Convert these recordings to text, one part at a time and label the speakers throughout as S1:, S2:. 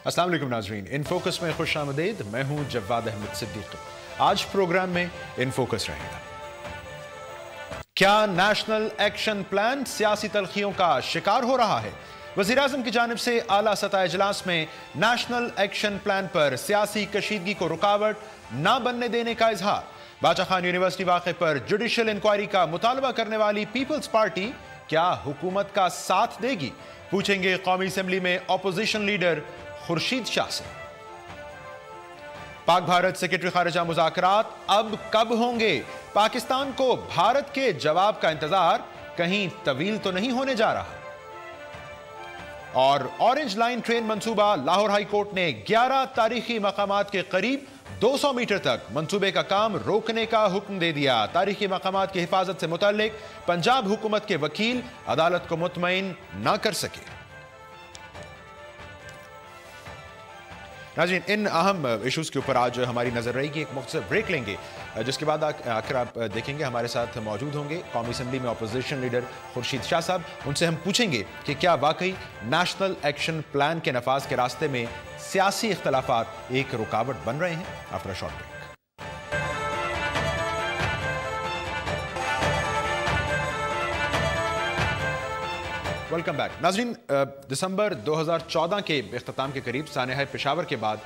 S1: अस्सलाम वालेकुम नाजरीन, इन फोकस में खुश आमदीद। मैं हूं जवाद अहमद सिद्दीकी। आज प्रोग्राम में इन फोकस रहेगा। क्या नेशनल एक्शन प्लान सियासी तलखियों का शिकार हो रहा है? वज़ीर आज़म की जानिब से आला सतह इजलास में नेशनल एक्शन प्लान पर सियासी कशीदगी को रुकावट न बनने देने का इजहार। बादशाह खान यूनिवर्सिटी वाक़े पर जुडिशल इंक्वायरी का मुतालबा करने वाली पीपल्स पार्टी क्या हुकूमत का साथ देगी? पूछेंगे कौमी असेंबली में अपोजिशन लीडर खुर्शीद शाह से। पाक भारत सेक्रेटरी खारिजा मुज़ाकरात अब कब होंगे? पाकिस्तान को भारत के जवाब का इंतजार कहीं तवील तो नहीं होने जा रहा। और ऑरेंज लाइन ट्रेन मंसूबा, लाहौर हाई कोर्ट ने 11 तारीखी मकामात के करीब 200 मीटर तक मंसूबे का काम रोकने का हुक्म दे दिया। तारीखी मकामात की हिफाजत से मुताल्लिक पंजाब हुकूमत के वकील अदालत को मुतमईन न कर सके। नाज़रीन, इन अहम इशूज़ के ऊपर आज हमारी नज़र रहेगी। एक मुख्तसर ब्रेक लेंगे, जिसके बाद आखिर आप देखेंगे हमारे साथ मौजूद होंगे कौमी असेंबली में अपोजिशन लीडर खुर्शीद शाह साहब। उनसे हम पूछेंगे कि क्या वाकई नेशनल एक्शन प्लान के नफाज के रास्ते में सियासी इख्तलाफात एक रुकावट बन रहे हैं। After short break. Welcome back नाज़रीन। दिसंबर 2014 के इख्तिताम के करीब सानहा पेशावर के बाद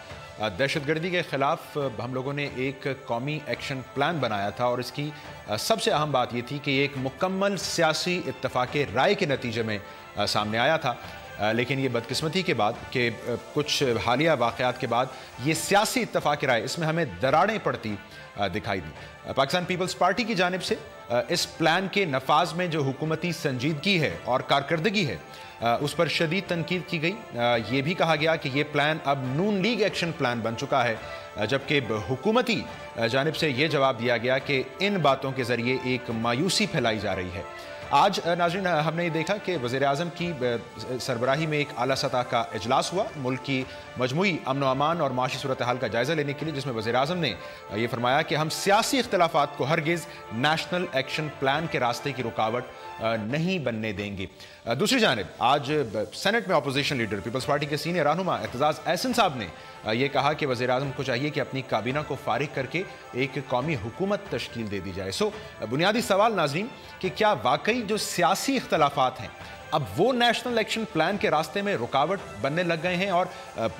S1: दहशतगर्दी के ख़िलाफ़ हम लोगों ने एक कौमी एक्शन प्लान बनाया था, और इसकी सबसे अहम बात यह थी कि ये एक मुकम्मल सियासी इत्तफ़ाक़ राय के नतीजे में सामने आया था। लेकिन ये बदकिस्मती के बाद कि कुछ हालिया वाक़यात के बाद ये सियासी इत्तफ़ाक़ राय, इसमें हमें दरारें पड़ती दिखाई दी। पाकिस्तान पीपल्स पार्टी की जानिब से इस प्लान के नफाज में जो हुकूमती संजीदगी है और कारकर्दगी है, उस पर शदीद तनकीद की गई। ये भी कहा गया कि ये प्लान अब नून लीग एक्शन प्लान बन चुका है, जबकि हुकूमती जानिब से ये जवाब दिया गया कि इन बातों के ज़रिए एक मायूसी फैलाई जा रही है। आज नाज़रीन हमने ये देखा कि वज़ीर आज़म की सरबराही में एक आला सतह का इजलास हुआ मुल्क की मजमूई अमन व अमान और माशी सूरत हाल का जायज़ा लेने के लिए, जिसमें वज़ीर आज़म ने यह फरमाया कि हम सियासी इख्तलाफात को हरगिज़ नेशनल एक्शन प्लान के रास्ते की रुकावट नहीं बनने देंगे। दूसरी जानिब आज सेनेट में अपोजिशन लीडर पीपल्स पार्टी के सीनियर रहनुमा एतजाज़ अहसन साहब ने यह कहा कि वज़ीर आज़म को चाहिए कि अपनी काबीना को फारिग करके एक कौमी हुकूमत तश्कील दे दी जाए। सो बुनियादी सवाल नाज़रीन कि क्या वाकई जो सियासी इख्तलाफात हैं अब वो नेशनल एक्शन प्लान के रास्ते में रुकावट बनने लग गए हैं, और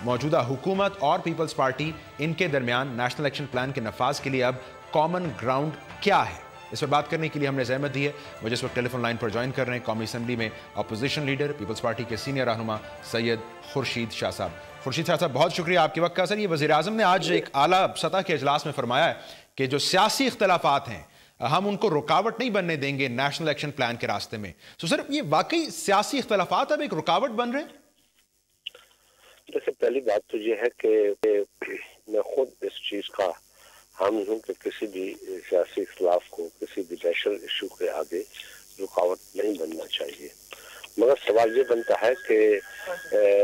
S1: मौजूदा हुकूमत और पीपल्स पार्टी इनके दरमियान नेशनल एक्शन प्लान के नफाज के लिए अब कॉमन ग्राउंड क्या है? इस पर बात करने के लिए हमने ज़हमत दी है। मुझे इस वक्त टेलीफोन लाइन पर ज्वाइन कर रहे हैं कौमी असेंबली में अपोजिशन लीडर पीपल्स पार्टी के सीनियर रहनुमा सैयद खुर्शीद शाह साहब। खुर्शीद शाह साहब, बहुत शुक्रिया आपके वक्त का। सर, ये वज़ीर आज़म ने आज एक आला सतह के इजलास में फरमाया है कि जो सियासी इख्तलाफात हैं हम उनको रुकावट नहीं बनने देंगे नेशनल एक्शन प्लान के रास्ते में। तो सर, ये वाकई सियासी इख्तलाफात अब एक रुकावट बन रहे हैं?
S2: जैसे पहली बात तो ये है कि मैं खुद इस चीज का हम हूँ कि किसी भी सियासी इख्तलाफ को किसी भी नेशनल इशू के आगे रुकावट नहीं बनना चाहिए, मगर सवाल ये बनता है कि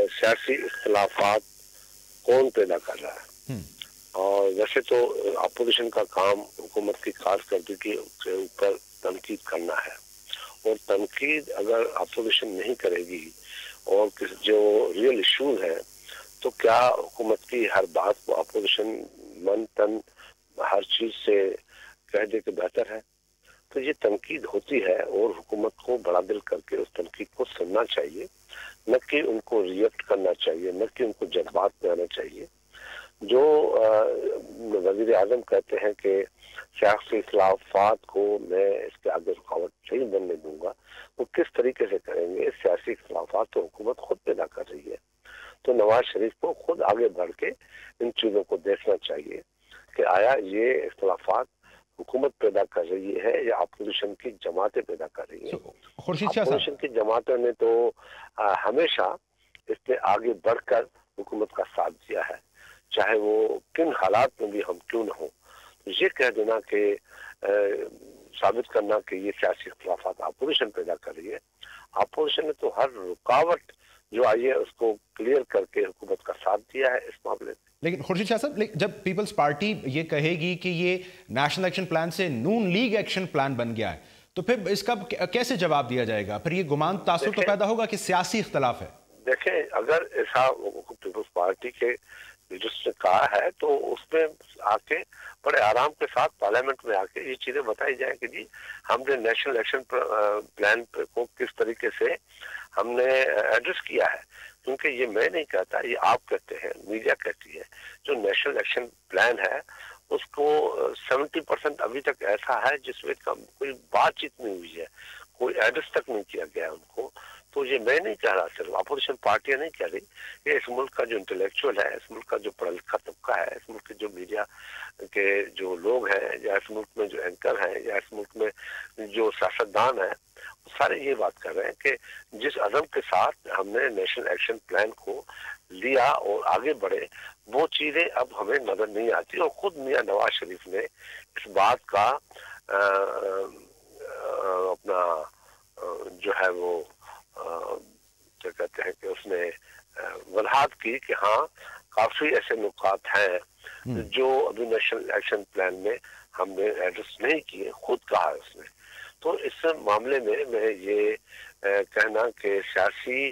S2: सियासी इख्तलाफात कौन पैदा कर रहा है। और वैसे तो अपोजिशन का काम हुकूमत की कारकर्दगी के ऊपर तनकीद करना है, और तनकीद अगर अपोजिशन नहीं करेगी और जो रियल इशू है तो क्या हुकूमत की हर बात को अपोजिशन मन तन हर चीज से कह दे के बेहतर है? तो ये तनकीद होती है और हुकूमत को बड़ा दिल करके उस तनकीद को सुनना चाहिए, न कि उनको रिएक्ट करना चाहिए, न कि उनको जज्बात में आना चाहिए। जो वज़ीर आज़म कहते हैं कि सियासी इख्तलाफात को मैं इसके आगे रुकावट नहीं बनने दूंगा, वो किस तरीके से करेंगे? सियासी इख्तलाफात तो हुकूमत खुद पैदा कर रही है, तो नवाज शरीफ को खुद आगे बढ़ के इन चीज़ों को देखना चाहिए कि आया ये इख्तलाफात हुकूमत पैदा कर रही है या अपोजिशन की जमातें पैदा कर रही हैं। अपोजिशन की जमातों ने तो हमेशा इसमें आगे बढ़कर हुकूमत का साथ दिया है, चाहे वो किन हालात में भी हम क्यों न हो। तो ये कह देना कि साबित करना कि ये सियासी इख्तलाफात अपोजिशन पैदा कर रही है, अपोजिशन ने तो हर रुकावट जो आई है उसको क्लियर करके हुकूमत का साथ दिया है इस मामले में।
S1: लेकिन खुर्शीद शाह साहब, जब पीपल्स पार्टी ये कहेगी कि ये नेशनल एक्शन प्लान से नून लीग एक्शन प्लान बन गया है, तो फिर इसका कैसे जवाब दिया जाएगा? फिर ये गुमान तासुर तो पैदा होगा कि सियासी इख्तलाफ है।
S2: دیکھیں اگر ایسا پیپلز پارٹی کے لیڈرس نے کہا ہے تو اس میں آ کے بڑے آرام کے ساتھ پارلیمنٹ میں آ کے یہ چیزیں بتائی جائیں کہ جی ہم نے نیشنل ایکشن پلان کو کس طریقے سے ہم نے ایڈریس کیا ہے. کیونکہ یہ میں نہیں کہتا، یہ آپ کہتے ہیں، میڈیا کہتی ہے. جو نیشنل ایکشن پلان ہے اس کو 70% ابھی تک ایسا ہے جس میں کوئی بات چیت نہیں ہوئی ہے، کوئی ایڈریس تک نہیں کیا گیا ان کو. تو یہ میں نہیں کہہ رہا، صرف اپوزیشن پارٹیاں نہیں کہہ رہی، یہ اس ملک کا جو انٹلیکچوئل ہے، اس ملک کا جو پڑھا لکھا طبقہ ہے، اس ملک کے جو میڈیا کے جو لوگ ہیں، یا اس ملک میں جو اینکر ہیں، یا اس ملک میں جو سیاستدان ہیں، سارے یہ بات کر رہے ہیں کہ جس عزم کے ساتھ ہم نے نیشنل ایکشن پلان کو لیا اور آگے بڑھے، وہ چیزیں اب ہمیں نظر نہیں آتی. اور خود میاں نواز شریف نے اس بات کا اپنا جو ہے وہ کیا کہتے ہیں کہ اس نے وضاحت کی کہ ہاں کافی ایسے نکات ہیں جو ابھی نیشنل ایکشن پلان میں ہم نے ایڈریس نہیں کیے، خود کہا ہے اس نے. تو اس معاملے میں یہ کہنا کہ سیاسی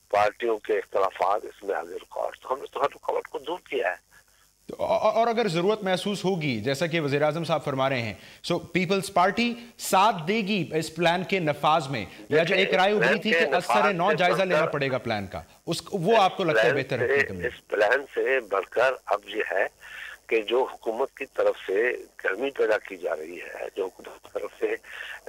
S2: پارٹیوں کے اختلافات اس میں آگے رکاوٹ، تو ہم نے تو ہر رکاوٹ کو دور کیا ہے.
S1: اور اگر ضرورت محسوس ہوگی، جیسا کہ وزیر اعظم صاحب فرما رہے ہیں، سو پیپلز پارٹی ساتھ دے گی اس پلان کے نفاذ میں، یا جو ایک رائے ابھری تھی کہ اثر نو جائزہ لینا پڑے گا پلان کا، وہ آپ کو لگتا ہے بہتر ہے؟
S2: اس پلان سے بڑھ کر اب یہ ہے کہ جو حکومت کی طرف سے گرمی پیدا کی جا رہی ہے، جو حکومت کی طرف سے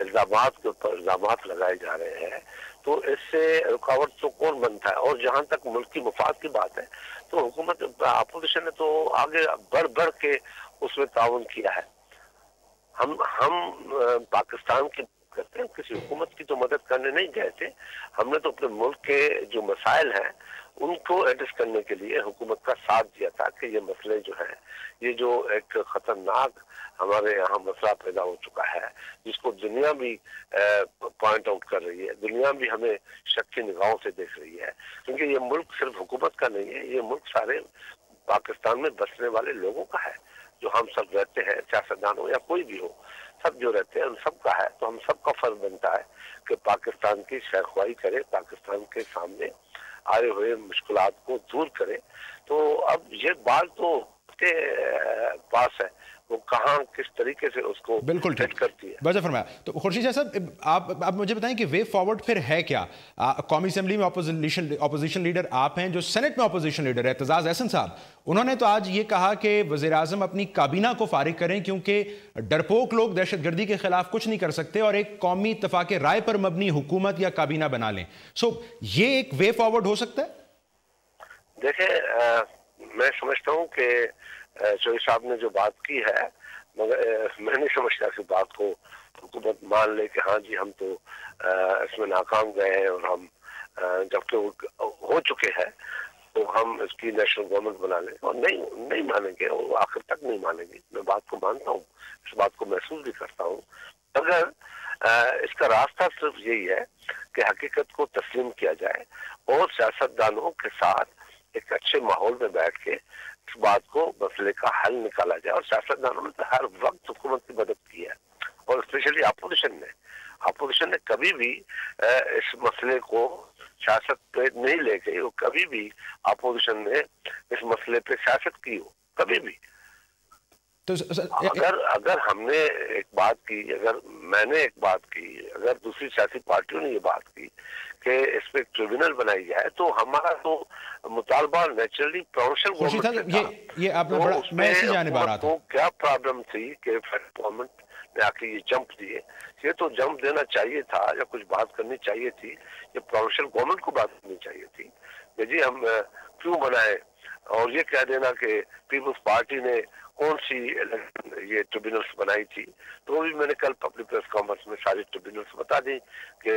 S2: الزامات کے اوپر الزامات لگائے جا رہے ہیں، تو اس سے رکاوٹ تو کون بنتا ہے؟ اور جہاں تک ملک کی مفاد کی بات ہے تو حکومت اپوزیشن نے تو آگے بڑھ کے اس میں تعاون کیا ہے. ہم پاکستان کی کرتے ہیں، کسی حکومت کی تو مدد کرنے نہیں گئے تھے. ہم نے تو اپنے ملک کے جو مسائل ہیں ان کو ایڈریس کرنے کے لیے حکومت کا ساتھ دیا تھا کہ یہ مسئلے جو ہیں، یہ جو ایک خطرناک ہمارے یہاں مسئلہ پیدا ہو چکا ہے، جس کو دنیا بھی پوائنٹ آؤٹ کر رہی ہے، دنیا بھی ہمیں شک کی نگاہوں سے دیکھ رہی ہے. کیونکہ یہ ملک صرف حکومت کا نہیں ہے، یہ ملک سارے پاکستان میں بسنے والے لوگوں کا ہے، جو ہم سب رہتے ہیں، سیاستدان ہو یا کوئی بھی ہو، سب جو رہتے ہیں ان سب کا ہے. تو ہم سب کا فرض بنتا ہے کہ پاکستان کی شیخوائی کرے، پاکستان کے سامنے آئے ہوئے مشکلات کو دور کرے. تو اب یہ بات تو کے پاس ہے، وہ کہاں کس طریقے سے اس کو
S1: بالکل ٹھیک
S2: کرتی ہے.
S1: بجا فرمایا. تو خورشید شاہ صاحب، آپ مجھے بتائیں کہ وے فارورڈ پھر ہے کیا؟ قومی اسمبلی میں اپوزیشن لیڈر آپ ہیں، جو سینٹ میں اپوزیشن لیڈر ہے اعتزاز احسن صاحب، انہوں نے تو آج یہ کہا کہ وزیر اعظم اپنی کابینہ کو فارغ کریں، کیونکہ ڈرپوک لوگ دہشت گردی کے خلاف کچھ نہیں کر سکتے، اور ایک قومی اتفاق رائے پر مبنی حکومت یا کابینہ بنا لیں. سو یہ ایک وے فارورڈ ہو سکتا ہے؟
S2: دیکھیں، میں سمجھتا ہوں کہ چوہدری صاحب نے جو بات کی ہے، مگر میں نہیں سمجھتا کہ بات کو حکومت مان لے کہ ہاں جی ہم تو اس میں ناکام گئے ہیں، اور ہم جبکہ ہو چکے ہیں تو ہم اس کی نیشنل گورنمنٹ بنا لیں. اور نہیں مانیں گے، اور آخر تک نہیں مانیں گے. میں بات کو مانتا ہوں، اس بات کو محسوس بھی کرتا ہوں. اگر اس کا راستہ صرف یہی ہے کہ حقیقت کو تسلیم کیا جائے اور سیاستدانوں کے ساتھ ایک اچھے ماحول میں بیٹھ کے اس بات کو مسئلے کا حل نکالا جائے. اور سیاستدانوں نے ہر وقت حکومت کی مدد کی ہے، اور اسپیشلی اپوزیشن نے کبھی بھی اس مسئلے کو سیاست پہ نہیں لے گئی، اور کبھی بھی اپوزیشن نے اس مسئلے پہ سیاست کی ہو، کبھی بھی. اگر ہم نے ایک بات کی، اگر میں نے ایک بات کی، اگر دوسری سیاسی پارٹیوں نے یہ بات کی کہ اس پہ ٹریبیونل بنائی جائے، تو ہمارا تو مطالبہ نیچرلی پروونشل گورنمنٹ کو کیا پرابلم تھی کہ گورنمنٹ نے آ کے یہ جمپ دیے. یہ تو جمپ دینا چاہیے تھا، یا کچھ بات کرنی چاہیے تھی، یہ پروونشل گورنمنٹ کو بات کرنی چاہیے تھی کہ جی ہم کیوں بنائے. اور یہ کہہ دینا کہ پیپلز پارٹی نے کون سی یہ ٹریبیونلز بنائی تھی، تو وہ بھی میں نے کل پبلک پریس کانفرنس میں ساری ٹریبیونلز بتا دی کہ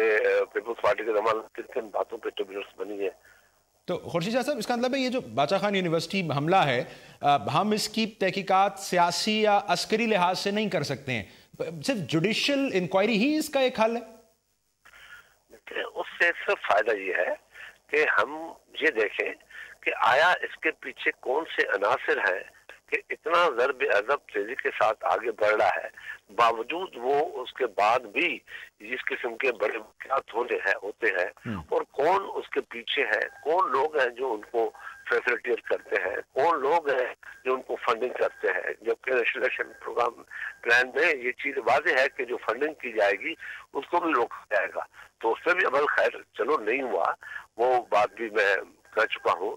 S2: پیپلز پارٹی کے زمانے میں کن کن باتوں پہ ٹریبیونلز بنی ہے.
S1: تو خورشید شاہ صاحب، اس کا مطلب ہے یہ جو باچا خان یونیورسٹی حملہ ہے، ہم اس کی تحقیقات سیاسی یا عسکری لحاظ سے نہیں کر سکتے ہیں، صرف جوڈیشل انکوائری ہی اس کا ایک حل ہے؟
S2: اس سے صرف فائدہ یہ ہے کہ ہم یہ دیکھیں کہ آیا اس کے پیچھے کون سے عناصر ہیں کہ اتنا ضرب عضب تیزی کے ساتھ آگے بڑھ رہا ہے، باوجود وہ اس کے بعد بھی جس قسم کے بڑے واقعات ہوتے ہیں اور کون اس کے پیچھے ہے، کون لوگ ہیں جو ان کو فیسلٹیٹ کرتے ہیں، کون لوگ ہیں جو ان کو فنڈنگ کرتے ہیں، جبکہ نیشنل الیکشن پروگرام پلان میں یہ چیز واضح ہے کہ جو فنڈنگ کی جائے گی اس کو بھی روکا جائے گا، تو اس سے بھی عمل خیر چلو نہیں ہوا، وہ بات بھی میں کر چکا ہوں،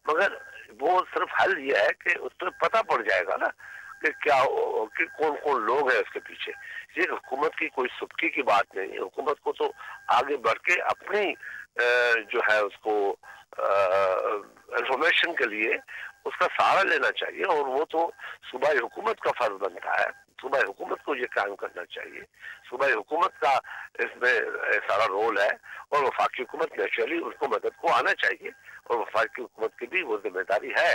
S2: مگر وہ صرف حل یہ ہے کہ اس پہ پتہ پڑ جائے گا نا کہ کیا کہ کون کون لوگ ہیں اس کے پیچھے۔ یہ حکومت کی کوئی سبکی کی بات نہیں ہے، حکومت کو تو آگے بڑھ کے اپنی جو ہے اس کو انفارمیشن کے لیے اس کا سہارا لینا چاہیے، اور وہ تو صوبائی حکومت کا فرض بنتا ہے، صوبائی حکومت کو یہ قائم کرنا چاہیے، صوبائی حکومت کا اس میں سارا رول ہے، اور وفاقی حکومت نیچرلی اس کو مدد کو آنا چاہیے، اور وفاقی حکومت کی بھی وہ ذمہ داری ہے،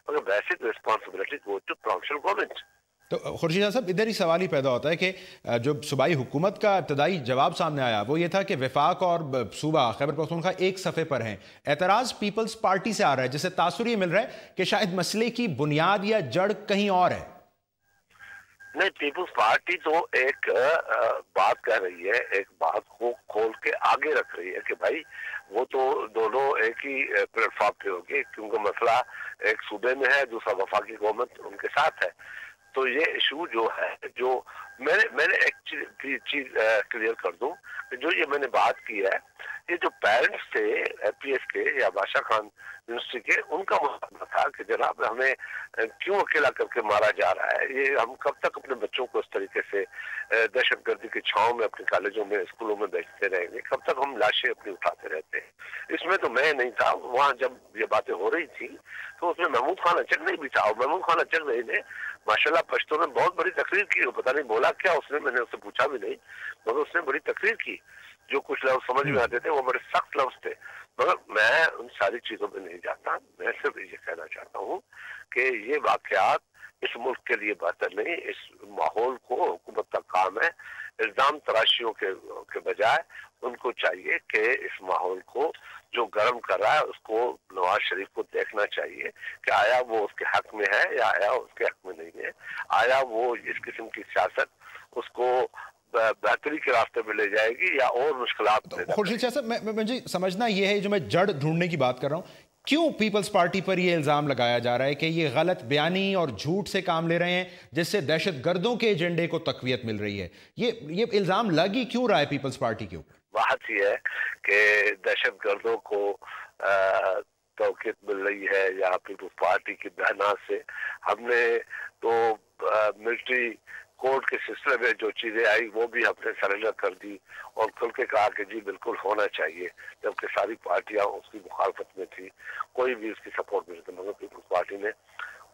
S2: مگر basic responsibility go to provincial government.
S1: تو خورشید صاحب ادھر ہی سوال ہی پیدا ہوتا ہے کہ جو صوبائی حکومت کا ابتدائی جواب سامنے آیا وہ یہ تھا کہ وفاق اور صوبہ خیبر پختونخوا ایک صفحے پر ہیں، اعتراض پیپلز پارٹی سے آ رہا ہے جسے تاثر یہ مل رہا ہے کہ شاید مسئلے کی بنیاد یا جڑ کہیں اور ہے۔
S2: نہیں، پیپلز پارٹی تو ایک بات کہہ رہی ہے، ایک بات کو کھول کے آگے رکھ رہی ہے کہ بھائی وہ تو دونوں ایک ہی پلیٹ فارم پہ ہوگی، کیونکہ مسئلہ ایک صوبے میں ہے، دوسرا وفاقی گورنمنٹ ان کے ساتھ ہے، تو یہ ایشو جو ہے، جو میں نے ایک چیز کلیئر کر دوں کہ جو یہ میں نے بات کی ہے، یہ جو پیرنٹس تھے پی ایس کے یا بادشاہ خان یونیورسٹی کے، ان کا مطالبہ تھا کہ جناب ہمیں کیوں اکیلا کر کے مارا جا رہا ہے، یہ ہم کب تک اپنے بچوں کو اس طریقے سے دہشت گردی کی چھاؤں میں اپنے کالجوں میں اسکولوں میں بیچتے رہیں گے، کب تک ہم لاشیں اپنی اٹھاتے رہتے ہیں۔ اس میں تو میں نہیں تھا وہاں جب یہ باتیں ہو رہی تھی، تو اس میں محمود خان اچک بھی تھا، اور محمود خان اچک نے ماشاءاللہ پشتوں نے بہت بڑی تقریر کی، وہ پتہ نہیں بولا کیا اس نے، میں نے اس سے پوچھا بھی نہیں، مگر اس نے بڑی تقریر کی، جو کچھ لفظ سمجھ میں آتے تھے وہ بڑے سخت لفظ تھے، مگر میں ان ساری چیزوں میں نہیں جاتا، میں صرف یہ کہنا چاہتا ہوں کہ یہ واقعات اس ملک کے لیے بہتر نہیں، اس ماحول کو حکومت کا کام ہے، الزام تراشیوں کے بجائے ان کو چاہیے کہ اس ماحول کو جو گرم کر رہا ہے اس کو نواز شریف کو دیکھنا چاہیے کہ آیا وہ اس کے حق میں ہے یا آیا اس کے حق میں نہیں ہے، آیا وہ اس قسم کی سیاست اس کو بہتری کے راستے میں لے جائے گی یا اور مشکلات۔
S1: خورشید شاہ صاحب مجھے سمجھنا یہ ہے، جو میں جڑ ڈھونڈنے کی بات کر رہا ہوں، کیوں پیپلز پارٹی پر یہ الزام لگایا جا رہا ہے کہ یہ غلط بیانی اور جھوٹ سے کام لے رہے ہیں جس سے دہشت گردوں کے ایجنڈے کو تقویت مل رہی ہے؟ یہ الزام لگ ہی کیوں رہا ہے پیپلز پارٹی کے اوپر؟
S2: بات یہ ہے کہ دہشت گردوں کو توقیت مل رہی ہے یا پیپلز پارٹی کی بیانات سے، ہم نے تو ملٹری کوڈ کے سلسلے میں جو چیزیں آئی وہ بھی ہم نے سرنڈر کر دی اور کھل کے کہا کہ جی بالکل ہونا چاہیے، جبکہ ساری پارٹیاں اس کی مخالفت میں تھی، کوئی بھی اس کی سپورٹ میں نہیں، مگر پیپلز پارٹی نے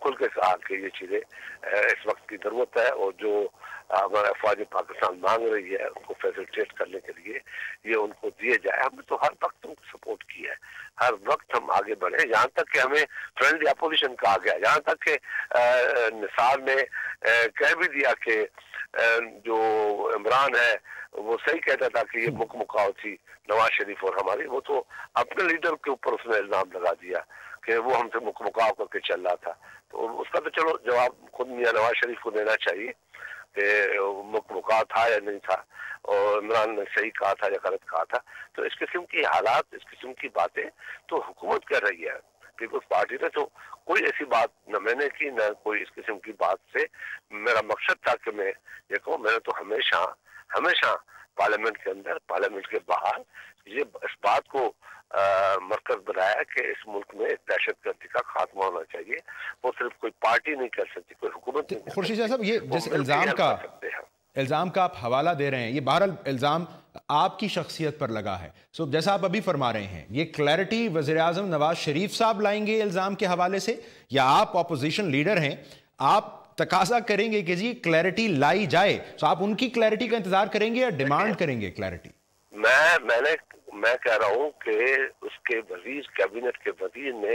S2: کھل کے کہا کہ یہ چیزیں اس وقت کی ضرورت ہے، اور جو ہمارا افواج پاکستان مانگ رہی ہے ان کو فیسلٹیٹ کرنے کے لیے یہ ان کو دیے جائے۔ ہم نے تو ہر وقت ان کو سپورٹ کیا ہے، ہر وقت ہم آگے بڑھے، یہاں تک کہ ہمیں فرینڈلی اپوزیشن کہا گیا، یہاں تک کہ نثار نے کہہ بھی دیا کہ جو عمران ہے وہ صحیح کہتا تھا کہ یہ مکاؤ تھی نواز شریف اور ہماری، وہ تو اپنے لیڈر کے اوپر اس نے الزام لگا دیا کہ وہ ہم سے مکاؤ کر کے چل رہا تھا، تو اس کا تو چلو جواب خود میاں نواز شریف کو دینا چاہیے کہ مکاؤ تھا یا نہیں تھا، اور عمران نے صحیح کہا تھا یا غلط کہا تھا۔ تو اس قسم کی حالات، اس قسم کی باتیں تو حکومت کر رہی ہے، پیپلز پارٹی نے تو کوئی ایسی بات نہ میں نے کی، نہ کوئی اس قسم کی بات سے میرا مقصد تھا کہ میں یہ کہوں، میں نے تو ہمیشہ پارلیمنٹ کے اندر، پارلیمنٹ کے باہر یہ اس بات کو مرکز بنایا کہ اس ملک میں دہشت گردی کا خاتمہ ہونا چاہیے، وہ صرف کوئی پارٹی نہیں کر سکتی، کوئی حکومت نہیں کر سکتی۔
S1: خورشید صاحب یہ جس الزام کا آپ حوالہ دے رہے ہیں، یہ بہرحال الزام آپ کی شخصیت پر لگا ہے، جیسا آپ ابھی فرما رہے ہیں، یہ کلیئرٹی وزیراعظم نواز شریف صاحب لائیں گے الزام کے حوالے سے، یا آپ اپوزیشن لیڈر ہیں، آپ تقاضا کریں گے کہ جی کلیئرٹی لائی جائے، تو آپ ان کی کلیئرٹی کا انتظار کریں گے یا ڈیمانڈ کریں گے کلیئرٹی؟
S2: میں کہہ رہا ہوں کہ اس کے وزیر، کیبنٹ کے وزیر نے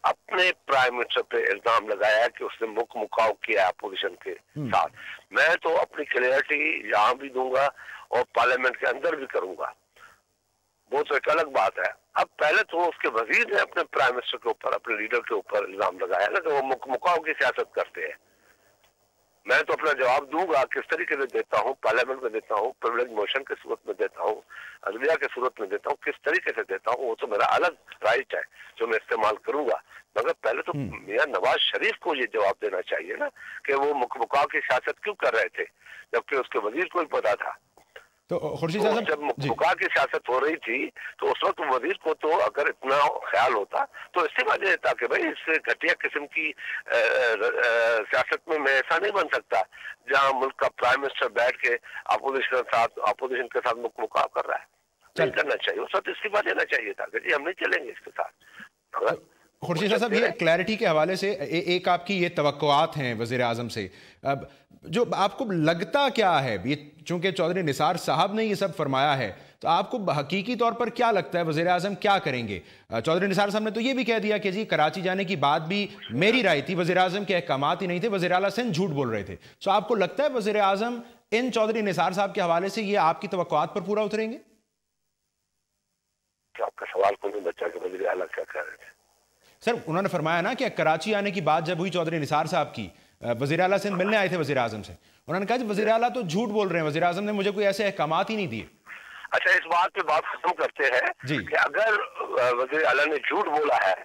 S2: اپنے پرائم منسٹر پہ الزام لگایا کہ اس نے مکاؤ کیا اپوزیشن کے ساتھ، میں تو اپنی کلیئرٹی یہاں بھی دوں گا اور پارلیمنٹ کے اندر بھی کروں گا، وہ تو ایک الگ بات ہے، अब पहले तो उसके वजीर ने अपने प्राइम मिनिस्टर के ऊपर, अपने लीडर के ऊपर इल्जाम लगाया ना कि वो मुकाओ की सियासत करते हैं। मैं तो अपना जवाब दूंगा, किस तरीके से देता हूँ, पार्लियामेंट में देता हूँ, प्रिविलेज मोशन की सूरत में देता हूँ, अदलिया की सूरत में देता हूँ, किस तरीके से देता हूँ, वो तो मेरा अलग राइट है जो मैं इस्तेमाल करूंगा। मगर पहले तो मियां नवाज शरीफ को ये जवाब देना चाहिए ना कि वो मुकाओ की सियासत क्यों कर रहे थे, जबकि उसके वजीर को ही पता था।
S1: तो खुर्शीद साहब,
S2: जब मुका की सियासत हो रही थी तो उस वक्त वजीर को तो अगर इतना ख्याल होता तो इस्तीफा दे देता कि भाई इस घटिया किस्म की सियासत में मैं ऐसा नहीं बन सकता जहां मुल्क का प्राइम मिनिस्टर बैठ के अपोजिशन के साथ मुकाब कर रहा है। नहीं करना चाहिए, उस वक्त इस्तीफा देना चाहिए था कि जी हम नहीं चलेंगे इसके साथ।
S1: खुर्शीद साहब, ये क्लैरिटी के हवाले से एक आपकी ये तवक्कुआत हैं वज़ीर आज़म से, अब जो आपको लगता क्या है, ये चूंकि चौधरी निसार साहब ने ये सब फरमाया है, तो आपको हकीकी तौर पर क्या लगता है वज़ीर आज़म क्या करेंगे? चौधरी निसार साहब ने तो ये भी कह दिया कि जी कराची जाने की बात भी मेरी राय थी, वज़ीर आज़म के अहकामात ही नहीं थे, वज़ीर आला सिंध झूठ बोल रहे थे। तो आपको लगता है वज़ीर आज़म इन चौधरी निसार साहब के हवाले से ये आपकी तवक्कुआत पर पूरा उतरेंगे?
S2: आपका सवाल को नहीं बचा कि वज़ीर आला क्या कह रहे थे।
S1: सर, उन्होंने फरमाया ना कि कराची आने की बात जब हुई चौधरी निसार साहब की, वज़ीर आला सिंध मिलने आए थे वज़ीर आज़म से, उन्होंने कहा वज़ीर आला तो झूठ बोल रहे हैं, वज़ीर आज़म ने मुझे कोई ऐसे अहकामात ही नहीं दिए।
S2: अच्छा, इस बात पे बात खत्म करते हैं कि अगर वज़ीर आला ने झूठ बोला है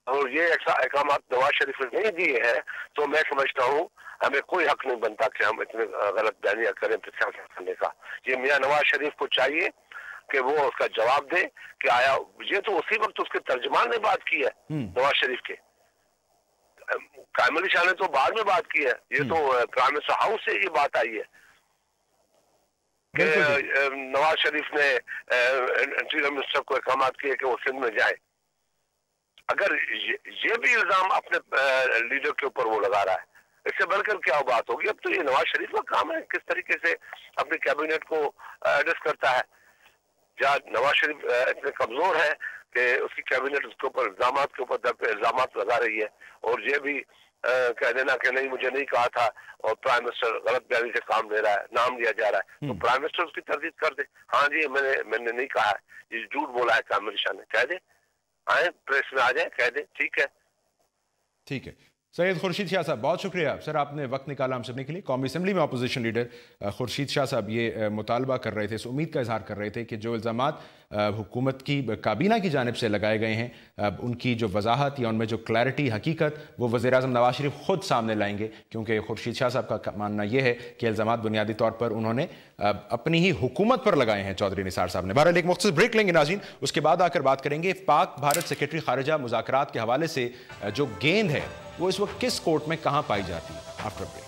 S2: और ये अहकामात नवाज शरीफ ने नहीं दिए हैं तो मैं समझता हूँ हमें कोई हक नहीं बनता कि हम इतने गलत बयानियां करें सियासत करने का। ये मियां नवाज शरीफ को चाहिए कि वो उसका जवाब दे कि आया, ये तो उसी वक्त उसके तर्जमान ने बात की है नवाज शरीफ के, कामिल अली शाह ने तो बाद में बात की है, ये तो प्राइम मिनिस्टर हाउस से ये बात आई है कि नवाज शरीफ ने इंटीरियर मिनिस्टर को अहकाम किए कि वो सिंध में जाए। अगर ये भी इल्जाम अपने लीडर के ऊपर वो लगा रहा है, इससे बढ़कर क्या बात होगी? अब तो ये नवाज शरीफ का काम है किस तरीके से अपने कैबिनेट को एड्रेस करता है। जहाँ नवाज शरीफ इतने कमजोर है कि उसकी कैबिनेट उसके ऊपर इल्जाम लगा रही है, और ये भी कह देना कि नहीं मुझे नहीं कहा था और प्राइम मिनिस्टर गलत बयानी से काम ले रहा है, नाम लिया जा रहा है, तो प्राइम मिनिस्टर उसकी तरदीद कर दे, हाँ जी मैंने नहीं कहा है, ये झूठ बोला है कामिल अली शाह ने, कह दे, आए प्रेस में आ जाए, कह दे, ठीक है।
S1: ठीक है। सैयद खुर्शीद शाह साहब, बहुत शुक्रिया सर, आपने वक्त निकाला हम सबने के लिए। कौमी असम्बली में अपोजिशन लीडर खुर्शीद शाह साहब ये मुतालबा कर रहे थे, इस उम्मीद का इजहार कर रहे थे कि जो इल्ज़ामात हुकूमत की काबीना की जानिब से लगाए गए हैं उनकी जो वजाहत या उनमें जो क्लैरिटी, हकीकत, वो वज़ीर आज़म नवाज शरीफ खुद सामने लाएंगे, क्योंकि खुर्शीद शाह साहब का मानना यह है कि इल्ज़ामात बुनियादी तौर पर उन्होंने अपनी ही हुकूमत पर लगाए हैं चौधरी निसार साहब ने। बहरहाल एक मुख्तसर ब्रेक लेंगे नाज़रीन, उसके बाद आकर बात करेंगे पाक भारत सेक्रेटरी खारिजा मुज़ाकरात के हवाले से जो गेंद है वो इस वक्त किस कोर्ट में कहां पाई जाती है। After break.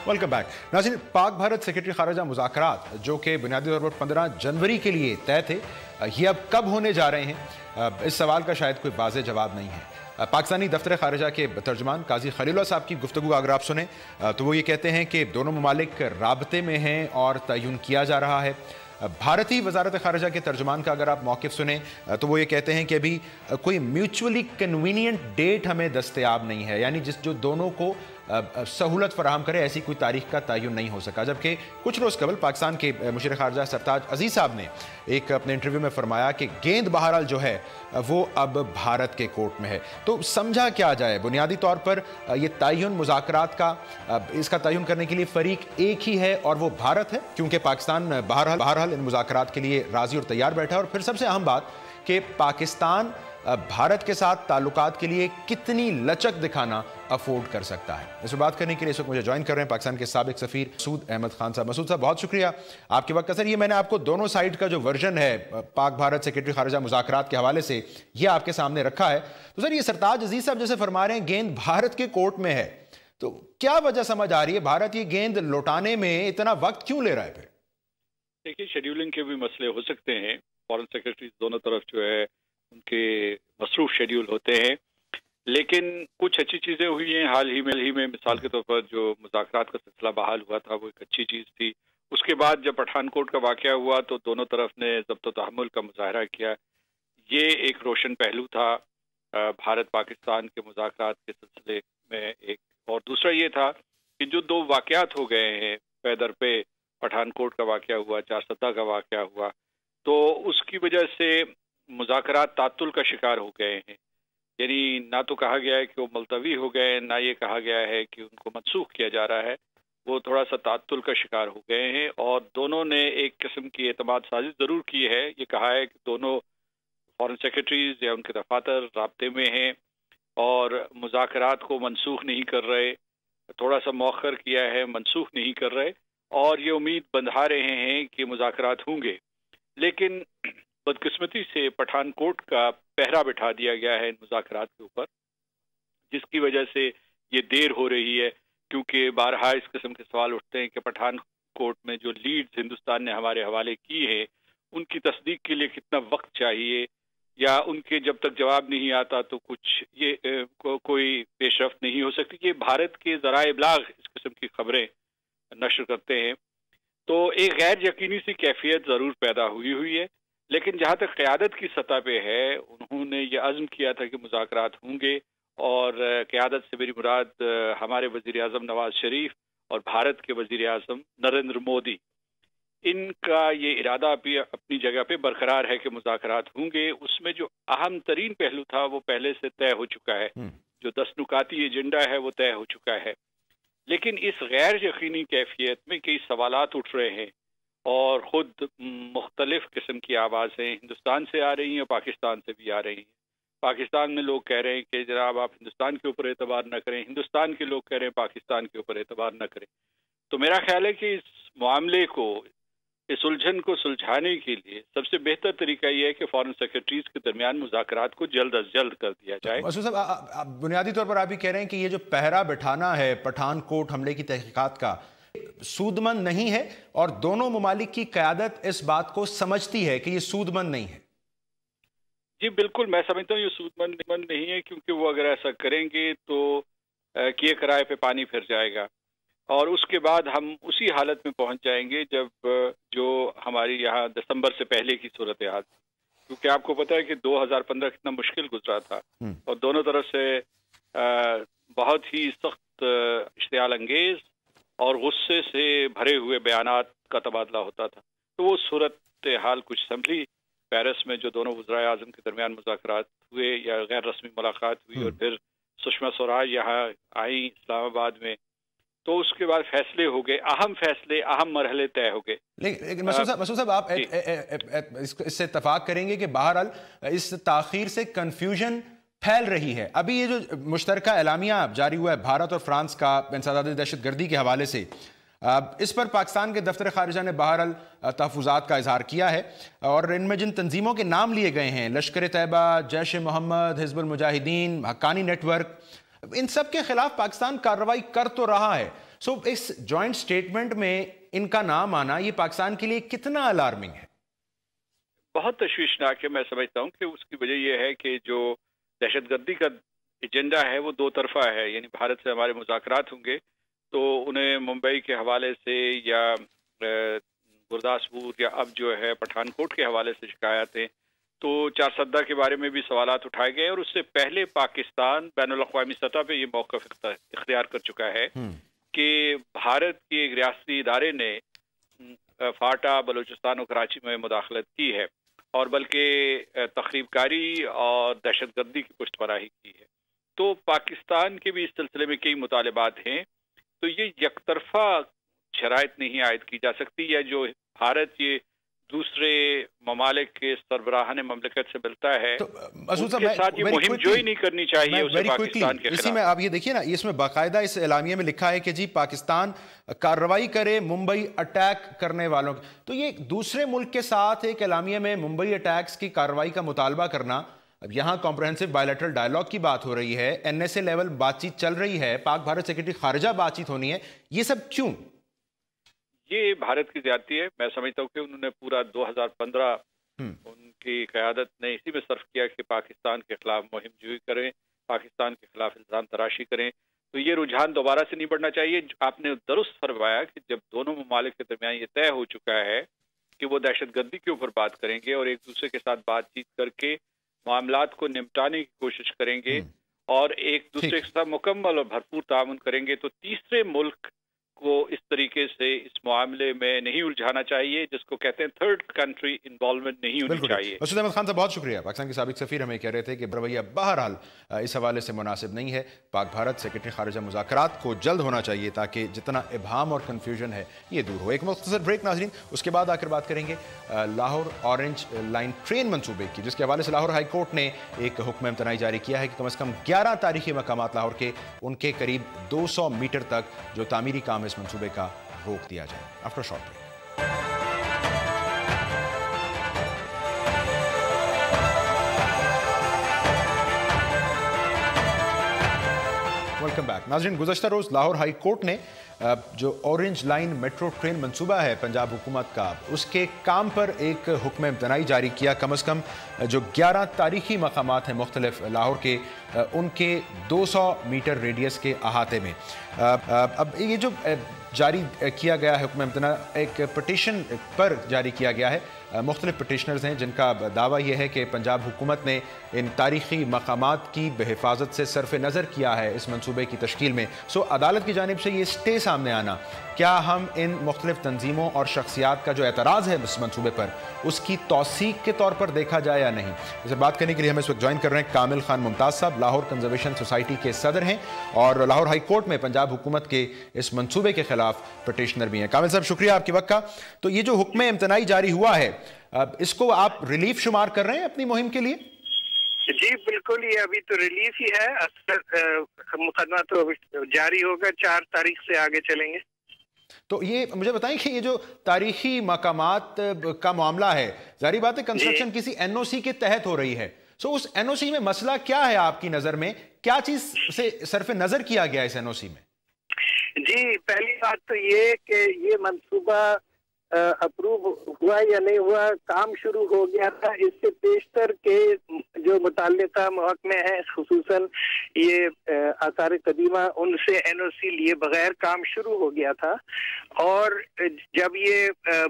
S1: वेलकम बैक नाज़रीन। पाक भारत सेक्रेटरी खारिजा मुज़ाकरात जो कि बुनियादी तौर पर 15 जनवरी के लिए तय थे, ये अब कब होने जा रहे हैं, इस सवाल का शायद कोई वाज़ेह जवाब नहीं है। पाकिस्तानी दफ्तर खारिजा के तर्जमान काजी खलीलुल्लाह साहब की गुफ्तगू अगर आप सुने तो वो ये कहते हैं कि दोनों ममालिक राबते में हैं और तयन किया जा रहा है। भारतीय वजारत खारिजा के तर्जुमान का अगर आप मौक़िफ़ सुने तो वो ये कहते हैं कि अभी कोई म्यूचुअली कन्वीनियंट डेट हमें दस्तयाब नहीं है, यानी जो दोनों को सहूलत फराहम करे ऐसी कोई तारीख का तयन नहीं हो सका। जबकि कुछ रोज़ कबल पाकिस्तान के मुशीर खारजा सरताज अजीज़ साहब ने एक अपने इंटरव्यू में फरमाया कि गेंद बहरहाल जो है वो अब भारत के कोर्ट में है। तो समझा क्या जाए, बुनियादी तौर पर ये तयन मुज़ाकरात का, इसका तयन करने के लिए फ़रीक एक ही है और वो भारत है, क्योंकि पाकिस्तान बहरहाल इन मुज़ाकरात के लिए राज़ी और तैयार बैठा है। और फिर सबसे अहम बात कि पाकिस्तान भारत के साथ ताल्लुकात के लिए कितनी लचक दिखाना अफोर्ड कर सकता है। इस पर बात करने के लिए इस वक्त मुझे ज्वाइन कर रहे हैं पाकिस्तान के साबिक सफ़ीर मसूद अहमद खान साहब। मसूद साहब, बहुत शुक्रिया आपके वक्त का। सर, ये मैंने आपको दोनों साइड का जो वर्जन है पाक भारत सेक्रेटरी खारिजा मुज़ाकरात के हवाले से ये आपके सामने रखा है। तो सर, ये सरताज अजीज़ साहब जैसे फरमा रहे हैं गेंद भारत के कोर्ट में है, तो क्या वजह समझ आ रही है, भारत ये गेंद लौटाने में इतना वक्त क्यों ले रहा है? फिर
S3: देखिए, शेड्यूलिंग के भी मसले हो सकते हैं। फॉरेन सेक्रेटरी दोनों तरफ जो है उनके मसरूफ शेड्यूल होते हैं, लेकिन कुछ अच्छी चीज़ें हुई हैं हाल ही में। मिसाल के तौर पर जो मुज़ाकरात का सिलसिला बहाल हुआ था वो एक अच्छी चीज़ थी। उसके बाद जब पठानकोट का वाक़या हुआ तो दोनों तरफ ने ज़ब्त तहम्मुल का मुजाहरा किया, ये एक रोशन पहलू था भारत पाकिस्तान के मुज़ाकरात के सिलसिले में। एक और दूसरा ये था कि जो दो वाक़यात हो गए हैं पैदर पे पठानकोट का वाक़या हुआ, चारसद्दा का वाक़या हुआ, तो उसकी वजह से मुज़ाकरात तात्तुल का शिकार हो गए हैं। यानी ना तो कहा गया है कि वो मुलतवी हो गए, ना ये कहा गया है कि उनको मनसूख किया जा रहा है, वो थोड़ा सा तात्तुल का शिकार हो गए हैं। और दोनों ने एक किस्म की एतमाद साजिश ज़रूर की है, ये कहा है कि दोनों फॉरेन सेक्रेटरीज या उनके दफातर राब्ते में हैं और मुज़ाकरात को मनसूख नहीं कर रहे, थोड़ा सा मौखर किया है, मनसूख नहीं कर रहे, और ये उम्मीद बंधा रहे हैं कि मुज़ाकरात होंगे। लेकिन बदकिस्मती से पठानकोट का पहरा बिठा दिया गया है इन मुज़ाकरात के ऊपर, जिसकी वजह से ये देर हो रही है, क्योंकि बारहा इस किस्म के सवाल उठते हैं कि पठानकोट में जो लीड्स हिंदुस्तान ने हमारे हवाले की है उनकी तस्दीक के लिए कितना वक्त चाहिए, या उनके जब तक जवाब नहीं आता तो कुछ ये कोई पेशरफ्त नहीं हो सकती। ये भारत के ज़राए इब्लाग इस किस्म की खबरें नशर करते हैं, तो एक गैर यकीनी सी कैफियत ज़रूर पैदा हुई है। लेकिन जहाँ तक क़यादत की सतह पे है, उन्होंने ये अज़्म किया था कि मुज़ाकरात होंगे, और क़यादत से मेरी मुराद हमारे वज़ीर आज़म नवाज शरीफ और भारत के वज़ीर आज़म नरेंद्र मोदी, इनका ये इरादा भी अपनी जगह पे बरकरार है कि मुज़ाकरात होंगे। उसमें जो अहम तरीन पहलू था वो पहले से तय हो चुका है, जो 10 नुकाती एजेंडा है वो तय हो चुका है। लेकिन इस गैर यकीनी कैफियत में कई सवालात उठ रहे हैं, और ख़ुद मुख्तलिफ किस्म की आवाज़ें हिंदुस्तान से आ रही हैं और पाकिस्तान से भी आ रही हैं। पाकिस्तान में लोग कह रहे हैं कि जनाब आप हिंदुस्तान के ऊपर एतबार न करें, हिंदुस्तान के लोग कह रहे हैं पाकिस्तान के ऊपर एतबार न करें। तो मेरा ख्याल है कि इस मामले को, इस उलझन को सुलझाने के लिए सबसे बेहतर तरीका यह है कि फॉरेन सेक्रेटरीज के दरमियान मुज़ाकरात को जल्द अज जल्द कर दिया जाए।
S1: मसूद साहब, बुनियादी तौर पर आप भी कह रहे हैं कि ये जो पहरा बिठाना है पठानकोट हमले की तहकीकात का, सूदमंद नहीं है, और दोनों ममालिक की क़यादत इस बात को समझती है कि ये सूदमंद नहीं है।
S3: जी बिल्कुल, मैं समझता हूँ ये सूदमंद नहीं है, क्योंकि वो अगर ऐसा करेंगे तो किए कराए पे पानी फिर जाएगा, और उसके बाद हम उसी हालत में पहुंच जाएंगे जब जो हमारी यहाँ दिसंबर से पहले की सूरत हाल थी। क्योंकि आपको पता है कि 2015 कितना मुश्किल गुजरा था, और दोनों तरफ से बहुत ही सख्त इश्तियाल अंगेज और गुस्से से भरे हुए बयानात का तबादला होता था। तो वो सूरत हाल कुछ संभली, पेरिस में जो दोनों वज़राए आज़म के दरमियान मुज़ाकरात हुए या गैर रस्मी मुलाकात हुई, और फिर सुषमा स्वराज यहाँ आई इस्लामाबाद में, तो उसके बाद फैसले हो गए, अहम फैसले, अहम मरहले तय हो गए।
S1: लेकिन मसूद साहब आप इससे इत्तफाक करेंगे कि बहरहाल इस ताख़ीर से कन्फ्यूजन फैल रही है। अभी ये जो मुश्तरका एलामिया जारी हुआ है भारत और फ्रांस का इंसदाद दहशतगर्दी के हवाले से, इस पर पाकिस्तान के दफ्तर ख़ारिजा ने बहरहाल तहफ़्फ़ुज़ात का इजहार किया है, और इनमें जिन तंजीमों के नाम लिए गए हैं, लश्कर तैयबा, जैश ए मोहम्मद, हिज़्बुल मुजाहिदीन, हक्कानी नेटवर्क, इन सब के खिलाफ पाकिस्तान कार्रवाई कर तो रहा है। सो इस जॉइंट स्टेटमेंट में इनका नाम आना ये पाकिस्तान के लिए कितना अलार्मिंग है?
S3: बहुत तशवीशनाक है। मैं समझता हूँ कि उसकी वजह यह है कि जो दहशतगर्दी का एजेंडा है वो दो तरफा है, यानी भारत से हमारे मुज़ाकरात होंगे तो उन्हें मुंबई के हवाले से या गुरदासपुर या अब जो है पठानकोट के हवाले से शिकायतें, तो चारसद्दा के बारे में भी सवालात उठाए गए, और उससे पहले पाकिस्तान बैनुल अक़वामी सतह पे ये मौक़िफ़ इख्तियार कर चुका है कि भारत के एक रियासती इदारे ने फाटा, बलूचिस्तान और कराची में मुदाखलत की है, और बल्कि तख़रीबकारी और दहशतगर्दी की पुष्टपराही की है। तो पाकिस्तान के भी इस सिलसिले में कई मुतालबात हैं, तो ये यकतरफा शराइत नहीं आयद की जा सकती, या जो भारत ये दूसरे ममालिक के सरबराहान ममलकत से मिलता है
S1: तो
S3: उसके साथ ये मुहिम जोई नहीं करनी चाहिए उसे पाकिस्तान के खिलाफ।
S1: इसी में आप ये देखिए ना, इसमें बाकायदा इस एलामिया में लिखा है कि जी पाकिस्तान कार्रवाई करे मुंबई अटैक करने वालों की। तो ये दूसरे मुल्क के साथ एक एलामिया में मुंबई अटैक्स की कार्रवाई का मुतालबा करना, अब यहाँ कॉम्प्रहेंसिव बायलैटरल डायलॉग की बात हो रही है, NSA लेवल बातचीत चल रही है, पाक भारत सेक्रेटरी खारजा बातचीत होनी है, ये सब क्यों?
S3: ये भारत की ज्यादती है। मैं समझता हूँ कि उन्होंने पूरा 2015 उनकी क़यादत ने इसी में सर्फ किया कि पाकिस्तान के खिलाफ मुहिम जोई करें, पाकिस्तान के खिलाफ इल्ज़ाम तराशी करें। तो ये रुझान दोबारा से नहीं बढ़ना चाहिए। आपने दुरुस्त फरमाया कि जब दोनों ममालिक के दरमियान ये तय हो चुका है कि वो दहशतगर्दी के ऊपर बात करेंगे और एक दूसरे के साथ बातचीत करके मामलात को निपटाने की कोशिश करेंगे और एक दूसरे के साथ मुकम्मल और भरपूर तामुन करेंगे, तो तीसरे मुल्क को इस तरीके से इस मामले में नहीं उलझाना चाहिए, जिसको कहते हैं थर्ड कंट्री इन्वॉल्वमेंट नहीं होनी चाहिए।
S1: मसूद अहमद खान साहब बहुत शुक्रिया। पाकिस्तान के साबिक सफीर हमें कह रहे थे कि रवैया बहरहाल इस हवाले से मुनासिब नहीं है। पाक भारत सेक्रेटरी खारिजा मुज़ाकरात को जल्द होना चाहिए ताकि जितना इबहाम और कन्फ्यूजन है ये दूर हो। एक मुख्तसर ब्रेक नाज़रीन, उसके बाद आकर बात करेंगे लाहौर ऑरेंज लाइन ट्रेन मंसूबे की, जिसके हवाले से लाहौर हाई कोर्ट ने एक हुक्म इम्तनाई जारी किया है कि कम से कम 11 तारीखी मकामात लाहौर के उनके करीब 200 मीटर तक जो तामीरी काम है इस मंसूबे का रोक दिया जाए। After short break. Welcome back नाज़रीन, गुज़श्ता रोज़ लाहौर हाई कोर्ट ने जो ऑरेंज लाइन मेट्रो ट्रेन मंसूबा है पंजाब हुकूमत का, उसके काम पर एक हुक्म इम्तनाई जारी किया। कम अज़ कम जो 11 तारीखी मकामात हैं मुख्तलिफ लाहौर के, उनके 200 मीटर रेडियस के अहाते में। अब ये जो जारी किया गया है हुक्म इम्तना, एक पटिशन पर जारी किया गया है। मुख्तलिफ पटिशनर्स हैं जिनका दावा यह है कि पंजाब हुकूमत ने इन तारीख़ी मकामात की बहिफाजत से सरफ नज़र किया है इस मनसूबे की तश्कील में। सो अदालत की जानिब से ये स्टे सामने आना, क्या हम इन मुख्तलिफ तंजीमों और शख्सियात का जो एतराज़ है इस मनसूबे पर, उसकी तौसीक के तौर पर देखा जाए या नहीं, इसे बात करने के लिए हमें इस वक्त ज्वाइन कर रहे हैं कामिल खान मुमताज़ साहब, लाहौर कंजर्वेशन सोसाइटी के सदर हैं और लाहौर हाई कोर्ट में पंजाब हुकूमत के इस मनसूबे के खिलाफ पटिशनर भी हैं। कामिल साहब शुक्रिया आपके वक्त का। तो ये जो हुक्म इम्तनाई जारी हुआ है, इसको आप रिलीफ शुमार कर रहे हैं अपनी मुहिम के लिए?
S4: जी बिल्कुल, ये अभी तो रिलीफ ही है। मुकदमा तो जारी होगा, 4 तारीख से आगे चलेंगे।
S1: तो ये मुझे बताएं कि ये जो तारीखी मकामात का मामला है, जारी बात है कंस्ट्रक्शन किसी एनओसी के तहत हो रही है, सो उस एनओसी में मसला क्या है आपकी नजर में? क्या चीज से सरफे नजर किया गया इस एनओसी में?
S4: जी, पहली बात तो ये कि ये मंसूबा अप्रूव हुआ या नहीं हुआ, काम शुरू हो गया था। इससे पेशतर के जो मुताल्लिका महकमे हैं, खुसूसन ये आसार कदीमा, उनसे एनओसी लिए बगैर काम शुरू हो गया था। और जब ये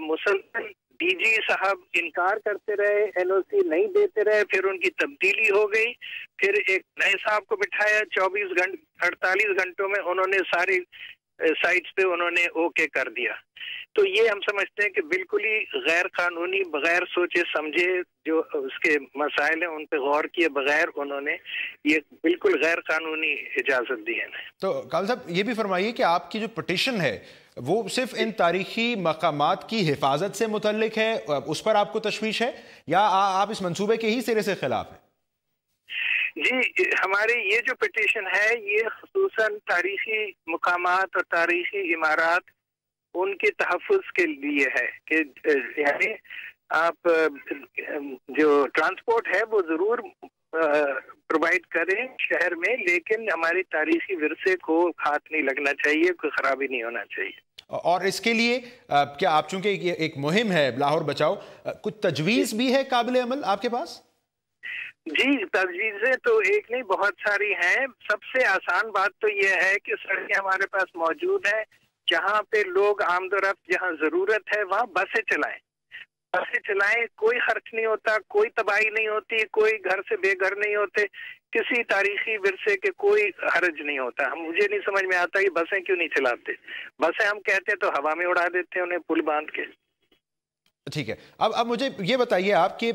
S4: मुसलसल डीजी साहब इनकार करते रहे, एनओसी नहीं देते रहे, फिर उनकी तब्दीली हो गई, फिर एक नए साहब को बिठाया। 48 घंटों में उन्होंने सारी साइट्स पे उन्होंने ओके कर दिया। तो ये हम समझते हैं कि बिल्कुल ही गैर कानूनी, बगैर सोचे समझे जो उसके मसाइल हैं उन पे गौर किए बगैर उन्होंने ये बिल्कुल गैर कानूनी इजाजत दी है।
S1: तो कामिल साहब ये भी फरमाइए कि आपकी जो पिटीशन है वो सिर्फ इन तारीखी मकामात की हिफाजत से मुतल्लिक है, उस पर आपको तशवीश है, या आप इस मंसूबे के ही सिरे से खिलाफ है?
S4: जी, हमारी ये जो पिटीशन है ये खुसूसन तारीखी मकामात और तारीखी इमारत उनके तहफ़्फ़ुज़ के लिए है कि यानी आप जो ट्रांसपोर्ट है वो ज़रूर प्रोवाइड करें शहर में, लेकिन हमारी तारीखी विरसे को हाथ नहीं लगना चाहिए, कोई ख़राबी नहीं होना चाहिए।
S1: और इसके लिए क्या आप, चूंकि ये एक मुहिम है लाहौर बचाओ, कुछ तजवीज़ भी है काबिल अमल आपके पास?
S4: जी, तजवीज़ें तो एक नहीं बहुत सारी हैं। सबसे आसान बात तो ये है कि सड़कें हमारे पास मौजूद हैं, जहाँ पे लोग आमदोरफ्त जहाँ ज़रूरत है वहाँ बसें चलाएं, कोई खर्च नहीं होता, कोई तबाही नहीं होती, कोई घर से बेघर नहीं होते, किसी तारीखी विरसे के कोई हर्ज नहीं होता। मुझे नहीं समझ में आता ये बसें क्यों नहीं चलाते। बसें हम कहते तो हवा में उड़ा देते उन्हें पुल बांध के।
S1: ठीक है, अब मुझे ये बताइए आप कि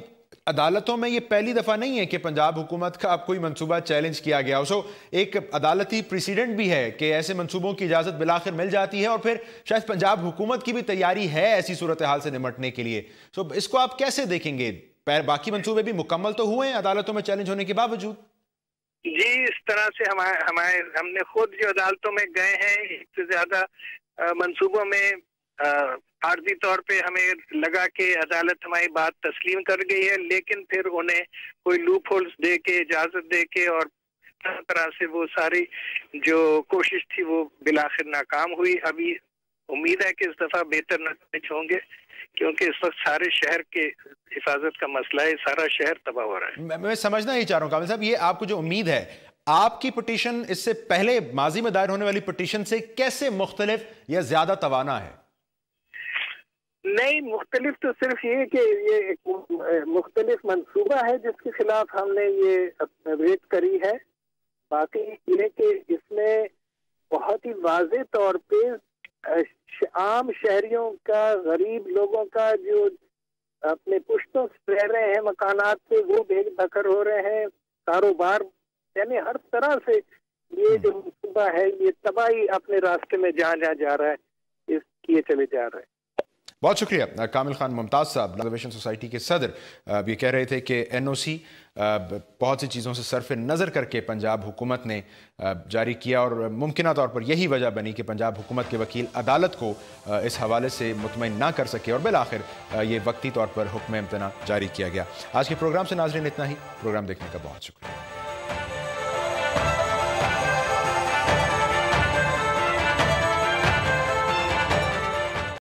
S1: अदालतों में ये पहली दफा नहीं है कि पंजाब हुकूमत का कोई मंसूबा चैलेंज किया गया हो। सो एक अदालती प्रेसिडेंट भी है कि ऐसे मंसूबों की इजाजत बिलाखिर मिल जाती है और फिर शायद पंजाब हुकूमत की भी तैयारी है ऐसी सूरत हाल से निपटने के लिए। सो इसको आप कैसे देखेंगे? बाकी मंसूबे भी मुकम्मल तो हुए हैं अदालतों में चैलेंज होने के बावजूद?
S4: जी, इस तरह से हमने खुद जो अदालतों में गए हैं, एक से ज्यादा मंसूबों में आर्जी तौर पे हमें लगा कि अदालत हमारी बात तस्लीम कर गई है, लेकिन फिर उन्हें कोई लूप होल्स दे के, इजाजत दे के और तरह से वो सारी जो कोशिश थी वो बिलाखिर नाकाम हुई। अभी उम्मीद है कि इस दफा बेहतर नतीजे होंगे, क्योंकि इस वक्त सारे शहर के हिफाजत का मसला है, सारा शहर तबाह हो रहा है।
S1: मैं समझना ही चाह रहा हूँ कामिल साहब, ये आपको जो उम्मीद है, आपकी पिटीशन इससे पहले माजी में दायर होने वाली पिटीशन से कैसे मुख्तलिफ या ज्यादा तवाना है?
S4: नहीं, मुख्तलिफ तो सिर्फ ये कि ये एक मुख्तलिफ मंसूबा है जिसके खिलाफ हमने ये रेट करी है। बाकी ये कि इसमें बहुत ही वाज़ेह तौर पे عام شہریوں کا، غریب لوگوں کا جو اپنے پشتوں سے رہ رہے ہیں مکانات سے، وہ بے دخل ہو رہے ہیں. کاروبار، یعنی ہر طرح سے یہ جو منصوبہ ہے یہ تباہی اپنے راستے میں جہاں جہاں جا رہا ہے اس کیے چلے جا رہا ہے.
S1: بہت شکریہ. کامل خان ممتاز صاحب کنزرویشن سوسائٹی کے صدر یہ کہہ رہے تھے کہ این او سی بہت سی چیزوں سے صرف نظر کر کے پنجاب حکومت نے جاری کیا اور ممکنہ طور پر یہی وجہ بنی کہ پنجاب حکومت کے وکیل عدالت کو اس حوالے سے مطمئن نہ کر سکے اور بالآخر یہ وقتی طور پر حکم امتناع جاری کیا گیا. آج کے پروگرام سے ناظرین اتنا ہی. پروگرام دیکھنے کا بہت شکریہ.